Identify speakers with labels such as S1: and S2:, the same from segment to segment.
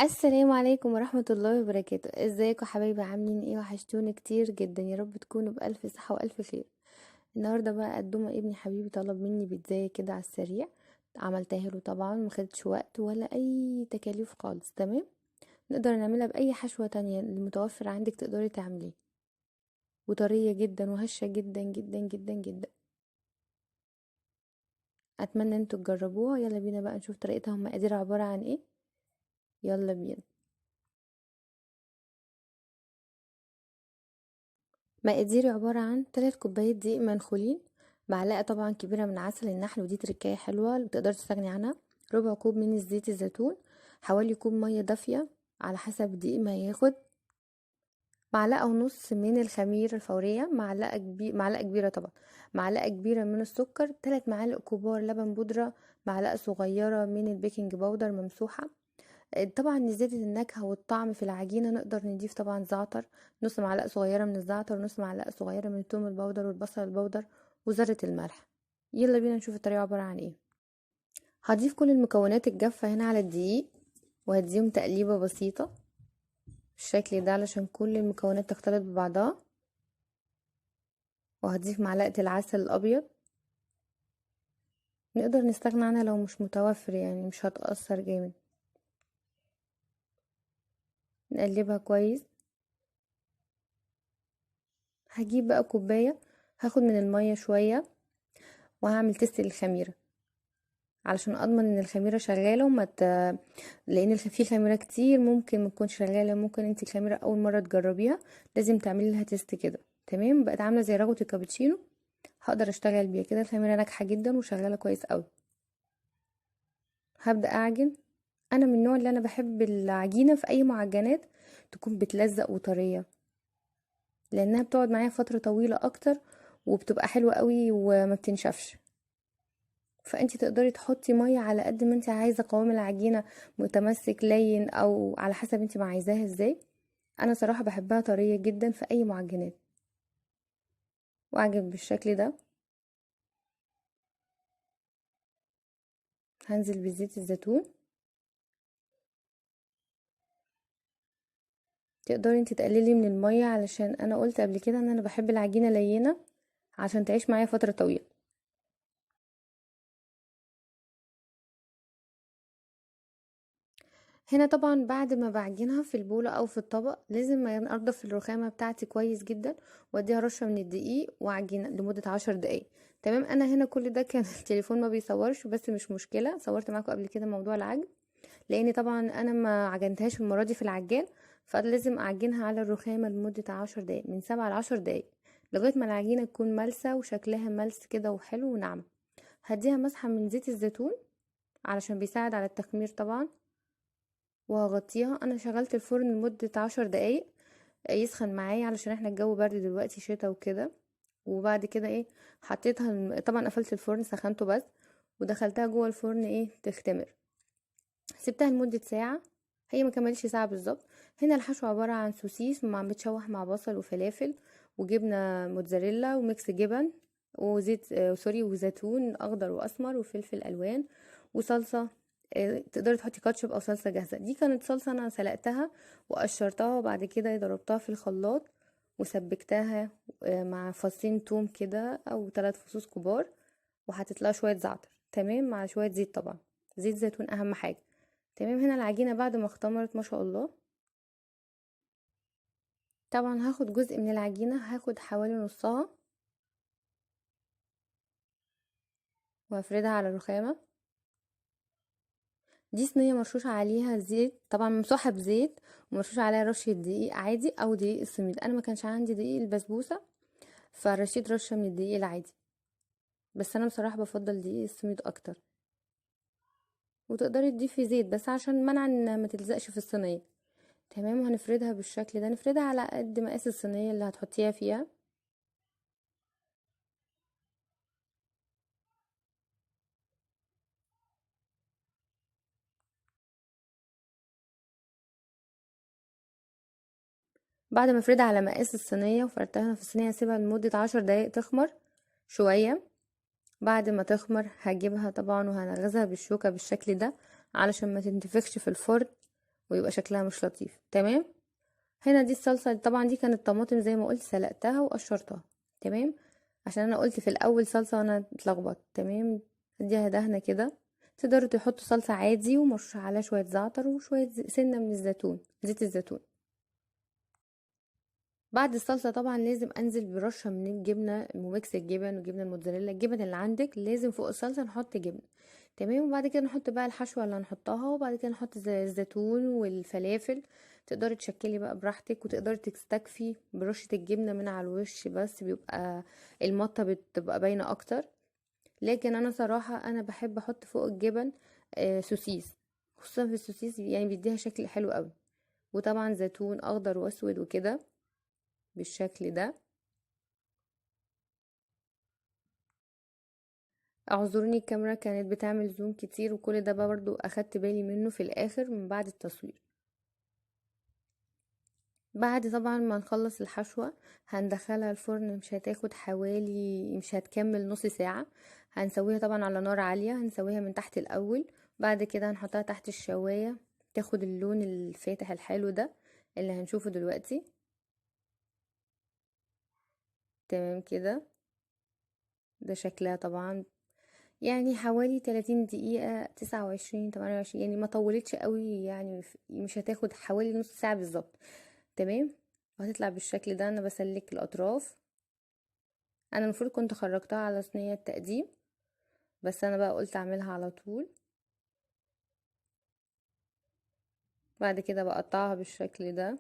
S1: السلام عليكم ورحمة الله وبركاته. ازيكم حبايبي؟ عاملين ايه؟ وحشتوني كتير جدا، يا رب تكونوا بألف صحة وألف خير. النهاردة بقى قدومة ابني حبيبي طلب مني بيتزاية كده على السريع. عملتها له طبعا، مخدتش وقت ولا اي تكاليف خالص. تمام، نقدر نعملها بأي حشوة تانية المتوفر عندك تقدري تعمليه، وطرية جدا وهشة جدا جدا جدا جدا. اتمنى انتوا تجربوها. يلا بينا بقى نشوف طريقتها ومقاديرها عبارة عن ايه. يلا بينا. مقاديري عبارة عن 3 كوبايات دقيق منخولين، معلقة طبعا كبيرة من عسل النحل، ودي تركاية حلوة بتقدر تستغني عنها، ربع كوب من زيت الزيتون، حوالي كوب مية دافية على حسب الدقيق ما ياخد، معلقة ونص من الخميرة الفورية، معلقة كبيرة طبعا، معلقة كبيرة من السكر، 3 معالق كبار لبن بودرة، معلقة صغيرة من البيكنج باودر ممسوحة. طبعا لزيادة النكهة والطعم في العجينة نقدر نضيف طبعا زعتر، نص معلقة صغيرة من الزعتر، ونص معلقة صغيرة من الثوم البودر والبصل البودر، وذرة الملح. يلا بينا نشوف الطريقة عبارة عن ايه. هضيف كل المكونات الجافة هنا على الدقيق، وهديهم تقليبة بسيطة بالشكل ده علشان كل المكونات تختلط ببعضها، وهضيف معلقة العسل الأبيض، نقدر نستغنى عنها لو مش متوفر، يعني مش هتأثر جامد. نقلبها كويس. هجيب بقى كوباية، هاخد من المية شوية، وهعمل تيست للخميرة علشان اضمن ان الخميره شغاله لان في خميره كتير ممكن ما تكونش شغاله، ممكن انت الخميره اول مره تجربيها، لازم تعملي لها تيست كده. تمام، بقت عامله زي رغوه الكابتشينو، هقدر اشتغل بيها كده. الخميره ناجحه جدا وشغاله كويس قوي. هبدا اعجن. انا من النوع اللي انا بحب العجينه في اي معجنات تكون بتلزق وطريه، لانها بتقعد معايا فتره طويله اكتر، وبتبقى حلوه قوي وما بتنشفش. فانتي تقدري تحطي ميه على قد ما انتي عايزه قوام العجينه، متمسك لين او على حسب انتي ما عايزاها ازاي. انا صراحه بحبها طريه جدا في اي معجنات. واعجن بالشكل ده. هنزل بزيت الزيتون. تقدري انتي تقللي من الميه، علشان انا قلت قبل كده ان انا بحب العجينه لينه عشان تعيش معايا فتره طويله. هنا طبعا بعد ما بعجنها في البولة او في الطبق، لازم انضف الرخامة بتاعتي كويس جدا، واديها رشة من الدقيق، واعجن لمدة 10 دقايق. تمام، انا هنا كل ده كان التليفون ما بيصورش، بس مش مشكلة، صورت معاكم قبل كده موضوع العجن، لان طبعا انا ما عجنتهاش المرة دي في العجان، فلازم اعجنها على الرخامة لمدة 10 دقايق، من 7 ل10 دقايق، لغاية ما العجينة تكون ملسة وشكلها ملس كده وحلو وناعمة. هديها مسحة من زيت الزيتون علشان بيساعد على التخمير طبعا، وهغطيها. انا شغلت الفرن لمدة 10 دقايق يسخن معايا، علشان احنا الجو برد دلوقتي شتا وكده. وبعد كده ايه، حطيتها طبعا قفلت الفرن سخنته بس، ودخلتها جوه الفرن تختمر. سبتها لمدة ساعة، هي ما كملش ساعة بالظبط. هنا الحشو عبارة عن سوسيس متشوح مع بصل وفلافل وجبنة موتزاريلا وميكس جبن وزيت سوري، وزيتون اخضر واسمر وفلفل الوان وصلصة. تقدري تحطي كاتشب او صلصة جاهزة. دي كانت صلصة انا سلقتها وقشرتها، وبعد كده ضربتها في الخلاط وسبكتها مع فصين توم كده او 3 فصوص كبار، وحطيت لها شوية زعتر، تمام، مع شوية زيت طبعا، زيت زيتون اهم حاجة. تمام، هنا العجينة بعد ما اختمرت ما شاء الله. طبعا هاخد جزء من العجينة، هاخد حوالي نصها، وهفردها على الرخامة. دي صينية مرشوش عليها زيت، طبعا ممسوحة بزيت، ومرشوش عليها رشة دقيق عادي او دقيق السميد. انا ما كانش عندي دقيق البسبوسة، فرشيت رشة من الدقيق العادي، بس انا بصراحة بفضل دقيق السميد اكتر. وتقدري تضيفي زيت بس عشان منع ان ما تلزقش في الصينية. تمام، وهنفردها بالشكل ده، نفردها على قد مقاس الصينية اللي هتحطيها فيها. بعد ما افردها على مقاس الصينية وفردتها في الصينية، اسيبها لمدة 10 دقايق تخمر شوية. بعد ما تخمر هجيبها طبعا وهنغزها بالشوكة بالشكل ده علشان ما تنتفخش في الفرن، ويبقى شكلها مش لطيف. تمام. هنا دي الصلصة، طبعا دي كانت طماطم زي ما قلت، سلقتها وقشرتها. تمام. عشان انا قلت في الاول صلصة وانا اتلخبطت. تمام. اديها دهنة كده. تقدروا تحطوا صلصة عادي ومرش عليها شوية زعتر وشوية سنة من الزيتون، زيت الزيتون. بعد الصلصة طبعا لازم انزل برشة من الجبنة، ميكس الجبن وجبنة الموتزاريلا، الجبن اللي عندك لازم فوق الصلصة نحط جبنة. تمام. وبعد كده نحط بقى الحشوة اللي هنحطها، وبعد كده نحط الزيتون والفلافل. تقدري تشكلي بقى براحتك، وتقدري تستكفي برشة الجبنة من على الوش بس، بيبقى المطة بتبقى باينة اكتر. لكن انا صراحة انا بحب احط فوق الجبن سوسيس، خصوصا في السوسيس يعني بيديها شكل حلو قوي. وطبعا زيتون اخضر واسود وكده بالشكل ده. اعذروني الكاميرا كانت بتعمل زوم كتير، وكل ده بقى برضو اخدت بالي منه في الاخر من بعد التصوير. بعد طبعا ما نخلص الحشوة هندخلها الفرن، مش هتاخد حوالي، مش هتكمل نص ساعة. هنسويها طبعا على نار عالية، هنسويها من تحت الاول. بعد كده هنحطها تحت الشواية تاخد اللون الفاتح الحلو ده اللي هنشوفه دلوقتي. تمام كده. ده شكلها طبعا يعني حوالي 30 دقيقة، 29 28، يعني ما طولتش قوي يعني، مش هتاخد حوالي نص ساعة بالظبط. تمام. وهتطلع بالشكل ده. انا بسلك الاطراف. انا المفروض كنت خرجتها على صينية تقديم، بس انا بقى قلت اعملها على طول. بعد كده بقطعها بالشكل ده.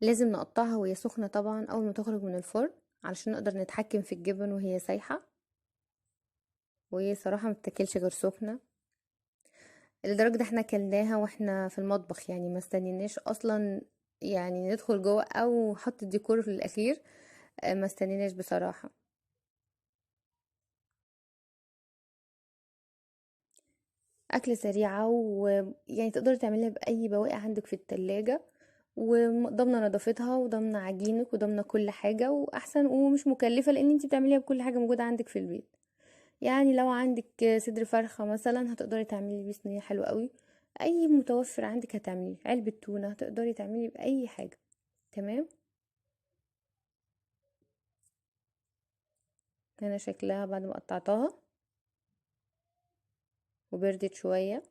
S1: لازم نقطعها وهي سخنة طبعا اول ما تخرج من الفرن، علشان نقدر نتحكم في الجبن وهي سايحة. وهي صراحة متاكلش غير سخنة. لدرجة احنا كلناها واحنا في المطبخ، يعني ما استنيناش اصلا يعني ندخل جوه او حط الديكور في الاخير. ما استنيناش بصراحة. اكلة سريعة، ويعني تقدري تعمليها باي بواقي عندك في التلاجة، وضامنة نظافتها وضامنة عجينك وضامنة كل حاجة، واحسن ومش مكلفة لان انتي بتعمليها بكل حاجة موجودة عندك في البيت. يعني لو عندك صدر فرخة مثلا هتقدري تعملي بيه صينية حلوة قوي. اي متوفر عندك هتعمليه، علبة تونة هتقدري تعملي بأي حاجة. تمام. هنا شكلها بعد ما قطعتها وبردت شوية.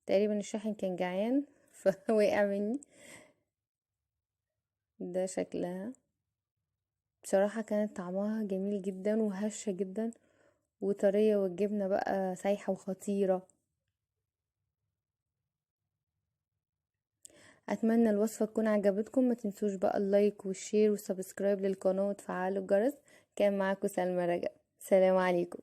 S1: تقريبا الشاحن كان جعان فوقع مني. ده شكلها. بصراحة كانت طعمها جميل جدا وهشة جدا وطرية، والجبنة بقى سايحة وخطيرة. اتمنى الوصفة تكون عجبتكم. ما تنسوش بقى اللايك والشير والسبسكرايب للقناة وتفعلوا الجرس. كان معاكم سلمى رجب. سلام عليكم.